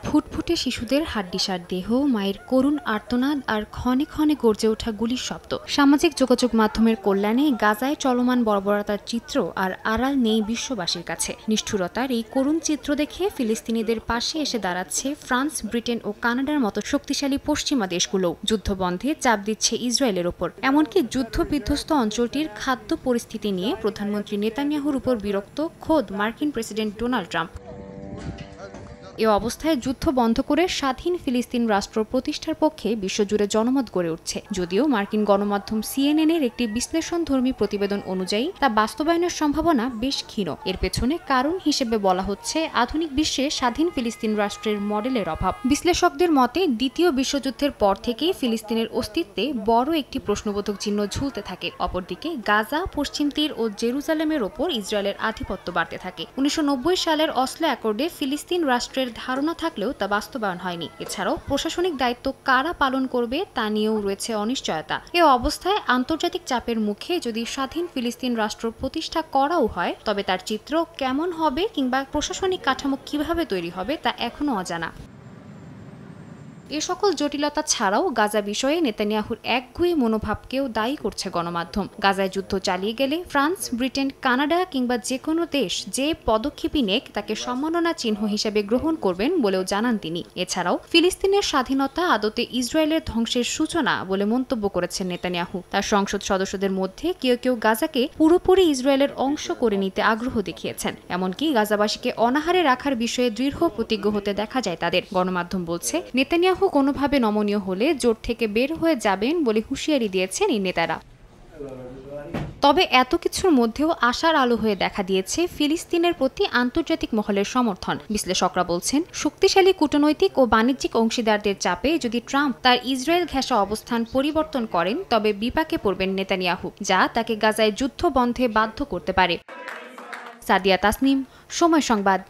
ফুটফুটে শিশুদের হাড্ডিসার দেহ, মায়ের করুণ আর্তনাদ আর ক্ষণে ক্ষণে গর্জে ওঠা গুলির শব্দ। সামাজিক যোগাযোগ মাধ্যমের কল্যাণে গাজায় চলমান বর্বরতার চিত্র আর আড়াল নেই বিশ্ববাসীর কাছে। নিষ্ঠুরতার এই করুণ চিত্র দেখে ফিলিস্তিনিদের পাশে এসে দাঁড়াচ্ছে ফ্রান্স, ব্রিটেন ও কানাডার মতো শক্তিশালী পশ্চিমা দেশগুলোও। যুদ্ধবন্ধে চাপ দিচ্ছে ইসরায়েলের ওপর। এমনকি যুদ্ধ বিধ্বস্ত অঞ্চলটির খাদ্য পরিস্থিতি নিয়ে প্রধানমন্ত্রী নেতানিয়াহুর উপর বিরক্ত খোদ মার্কিন প্রেসিডেন্ট ডোনাল্ড ট্রাম্প। এ অবস্থায় যুদ্ধ বন্ধ করে স্বাধীন ফিলিস্তিন রাষ্ট্র প্রতিষ্ঠার পক্ষে বিশ্বজুড়ে জনমত গড়ে উঠছে। যদিও মার্কিন গণমাধ্যম সিএনএন-এর একটি বিশ্লেষণধর্মী প্রতিবেদন অনুযায়ী তা বাস্তবায়নের সম্ভাবনা বেশ ক্ষীণ। এর পেছনে কারণ হিসেবে বলা হচ্ছে আধুনিক বিশ্বে স্বাধীন ফিলিস্তিন রাষ্ট্রের মডেলের অভাব। বিশ্লেষকদের মতে দ্বিতীয় বিশ্বযুদ্ধের পর থেকেই ফিলিস্তিনের অস্তিত্বে বড় একটি প্রশ্নবোধক চিহ্ন ঝুলতে থাকে। অপরদিকে গাজা, পশ্চিম তীর ও জেরুজালেমের ওপর ইসরায়েলের আধিপত্য বাড়তে থাকে। 1990 সালের অসলো অ্যাকর্ডে ফিলিস্তিন রাষ্ট্রের ধারণা থাকলেও তা বাস্তবায়ন হয়নি। এছাড়াও প্রশাসনিক দায়িত্ব কারা পালন করবে তা নিয়েও রয়েছে অনিশ্চয়তা। এ অবস্থায় আন্তর্জাতিক চাপের মুখে যদি স্বাধীন ফিলিস্তিন রাষ্ট্র প্রতিষ্ঠা করাও হয়, তবে তার চিত্র কেমন হবে কিংবা প্রশাসনিক কাঠামো কিভাবে তৈরি হবে তা এখনো অজানা। এ সকল জটিলতা ছাড়াও গাজা বিষয়ে নেতানিয়াহুর একগুঁয়ে মনোভাবকেও দায়ী করছে গণমাধ্যম। গাজায় যুদ্ধ চালিয়ে গেলে ফ্রান্স, ব্রিটেন, কানাডা কিংবা যে কোনো দেশ যে পদক্ষেপই নেক তাকে সম্মাননা চিহ্ন হিসেবে গ্রহণ করবেন বলেও জানান তিনি। এছাড়াও ফিলিস্তিনের স্বাধীনতা আদতে ইসরায়েলের ধ্বংসের সূচনা বলে মন্তব্য করেছেন নেতানিয়াহু। তার সংসদ সদস্যদের মধ্যে কেউ কেউ গাজাকে পুরোপুরি ইসরায়েলের অংশ করে নিতে আগ্রহ দেখিয়েছেন। এমনকি গাজাবাসীকে অনাহারে রাখার বিষয়ে দৃঢ় প্রতিজ্ঞ হতে দেখা যায় তাদের। গণমাধ্যম বলছে নেতানিয়াহু কোনোভাবে নমনীয় হলে জোট থেকে বের হয়ে যাবেন বলে হুঁশিয়ারি দিয়েছেন এই নেতারা। তবে এত কিছুর মধ্যেও আশার আলো হয়ে দেখা দিয়েছে ফিলিস্তিনের প্রতি আন্তর্জাতিক মহলের সমর্থন। বিশ্লেষকরা বলছেন শক্তিশালী কূটনৈতিক ও বাণিজ্যিক অংশীদারদের চাপে যদি ট্রাম্প তার ইসরায়েল ঘেঁষা অবস্থান পরিবর্তন করেন, তবে বিপাকে পড়বেন নেতানিয়াহু, যা তাকে গাজায় যুদ্ধ বন্ধে বাধ্য করতে পারে। সাদিয়া তাসনিম, সময় সংবাদ।